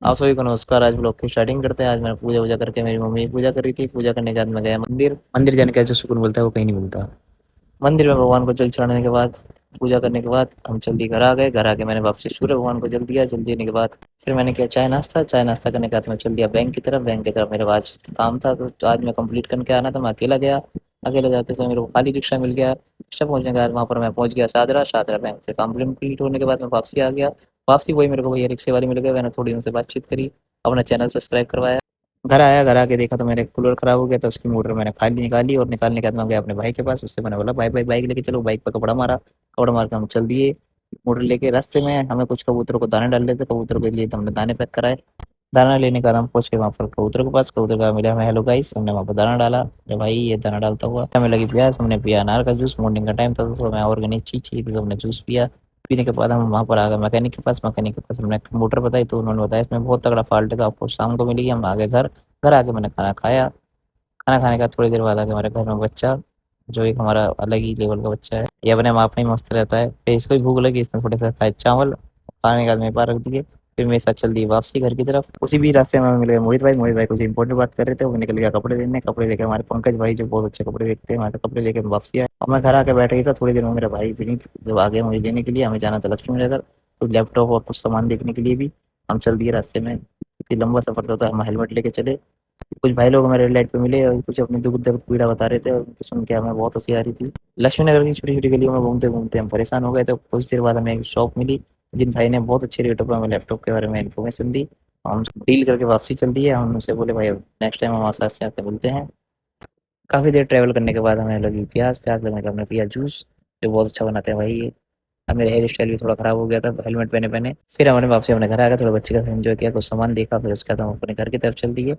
आप सभी को नमस्कार। आज ब्लॉग की स्टार्टिंग करते हैं। आज मैंने पूजा वूजा करके, मेरी मम्मी पूजा कर रही थी। पूजा करने के बाद मैं गया मंदिर। मंदिर जाने का जो सुकून मिलता है वो कहीं नहीं मिलता। मंदिर में भगवान को जल चढ़ाने के बाद, पूजा करने के बाद हम जल्दी घर आ गए। घर आके मैंने वापसी सूर्य भगवान को जल दिया। जल देने के बाद फिर मैंने किया चाय नाश्ता। चाय नाश्ता करने के बाद मैं चल दिया बैंक की तरफ। बैंक की तरफ मेरे आज काम था, तो आज मैं कंप्लीट करके आना था। मैं अकेला गया। अकेले जाते समय मेरे को खाली रिक्शा मिल गया। रिक्शा पहुंचने के बाद वहाँ पर मैं पहुंच गया शादरा। शादरा बैंक से काम कंप्लीट होने के बाद मैं वापसी आ गया। वापसी वही मेरे को भैया रिक्शे वाले मिल गए। मैंने थोड़ी उनसे बातचीत करी, अपना चैनल सब्सक्राइब करवाया। घर आया, घर आके देखा तो मेरे कूलर खराब हो गया था। उसकी मोटर मैंने खाली निकाली और निकालने के बाद मैं गया अपने भाई के पास। उससे मैंने बोला भाई भाई बाइक लेके चलो। बाइक पर कपड़ा मारा, कपड़ा मार के हम चल दिए मोटर लेके। रास्ते में हमें कुछ कबूतरों को दाने डाल थे। कबूतरों के लिए तो हमने दाने पैक कराए। दाना लेने के बाद हम पहुंच गए वहाँ पर कबूतर के पास। कबूतर का मिला हमें हेलो गाइस। हमने वहाँ पर दाना डाला। अरे भाई ये दाना डालता हुआ हमें लगी प्यास। हमने पिया अनार का जूस। मॉर्निंग का टाइम था तो हमें ऑर्गेनिक चीज चाहिए थी, तो हमने जूस पिया। पीने के बाद हम वहाँ पर आ गए मैकेनिक के पास। मैकेनिक के पास हमने मोटर बताई तो उन्होंने बताया इसमें बहुत तगड़ा फॉल्ट है, तो आपको शाम को मिलेगी। हम आ गए घर। घर आके मैंने खाना खाया। खाना खाने का थोड़ी देर बाद आके हमारे घर में बच्चा, जो एक हमारा अलग ही लेवल का बच्चा है, ये अपने आप में ही मस्त रहता है। फिर इसको भी भूख लगी, इसने थोड़े से खाए चावल। खाने के बाद मेरे पास रख दिए। फिर मेरे साथ चल दी वापसी घर की तरफ। उसी भी रास्ते में हमें मिल गए मोहित भाई। मोहित भाई कुछ इंपॉर्टेंट बात कर रहे थे। वो निकल गया कपड़े लेने। कपड़े लेके हमारे पंकज भाई, जो बहुत अच्छे कपड़े देखते हैं, हमारे कपड़े लेके वापसी आए। और मैं घर आके बैठ गई था। थोड़ी देर में मेरा भाई विनीत जब आ गया मुझे लेने के लिए। हमें जाना था लक्ष्मी नगर, कुछ लैपटॉप और कुछ सामान देखने के लिए भी। हम चल दिए रास्ते में, क्योंकि लंबा सफर था तो हम हेलमेट लेके चले। कुछ भाई लोग हमारे रेड लाइट पे मिले और कुछ अपनी दुख दर्द पीड़ा बता रहे थे, और उनको सुन के हमें बहुत हंसी आ रही थी। लक्ष्मी नगर की छोटी छोटी गलियों में घूमते घूमते हम परेशान हो गए। तो कुछ देर बाद हमें एक शॉप मिली, जिन भाई ने बहुत अच्छे रेटों पर हमें लैपटॉप के बारे में इन्फॉर्मेशन दी। हम उसको डील करके वापसी चल दी है। हम उनसे बोले भाई नेक्स्ट टाइम हम आपसे से आके मिलते हैं। काफ़ी देर ट्रैवल करने के बाद हमें लगी प्यास। प्यास लगने का हमने पिया जूस, जो बहुत अच्छा बनाते हैं भाई ये। अब मेरे हेयर स्टाइल भी थोड़ा ख़राब हो गया था हेलमेट पहने पहने। फिर हमने वापसी अपने घर आ गए, थोड़ा बच्चे का एंजॉय किया, कुछ सामान देखा। फिर उसके बाद हम अपने घर की तरफ चल दिए।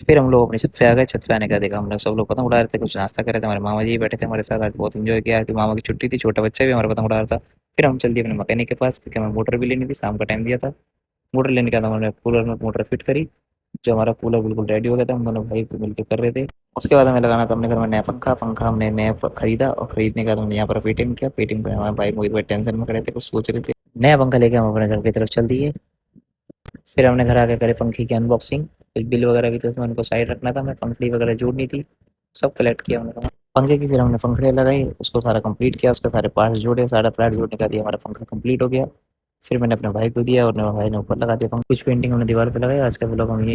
फिर हम लोग अपनी छत पे आ गए। छत पे आने का देखा हम लोग सब लोग पतंग उड़ा रहे थे, कुछ नाश्ता कर रहे थे। हमारे मामा जी बैठे थे हमारे साथ। आज बहुत एंजॉय किया कि मामा की छुट्टी थी, छोटा बच्चा भी हमारा पतंग उड़ा रहा था। फिर हम चल दिए अपने मैकेनिक के पास, क्योंकि हमें मोटर भी लेनी थी। शाम का टाइम दिया था। मोटर लेने के बाद हमने कूलर में मोटर फिट करी। जो हमारा कूलर बिल्कुल रेडी हो गया था, हम दोनों भाई मिलकर कर रहे थे। उसके बाद हमें लगाना था अपने घर में नया पंखा। पंखा हमने नया खरीदा, और खरीदने के बाद हमने यहाँ पर पेटीएम किया। पेटीएम पे हमारे भाई मोहित भाई टेंशन में खड़े थे, कुछ सोच रहे थे। नया पंखा लेके हम अपने घर की तरफ चल दिए। फिर हमने घर आके करे पंखे की अनबॉक्सिंग। कुछ बिल वगैरह भी थे उसमें, उनको साइड रखना था। हमें पंखड़ी वगैरह जोड़नी थी, सब कलेक्ट किया हमने पंखे की। फिर हमने पंखड़ियाँ लगाई, उसको सारा कंप्लीट किया। उसके सारे पार्ट्स जोड़े, सारा पार्ट जोड़ने का दिया, हमारा पंखा कंप्लीट हो गया। फिर मैंने अपने भाई को दिया और मेरे भाई ने ऊपर लगा दिया। कुछ पेंटिंग हमने दीवार पे लगाई। आज का ब्लॉग हम यही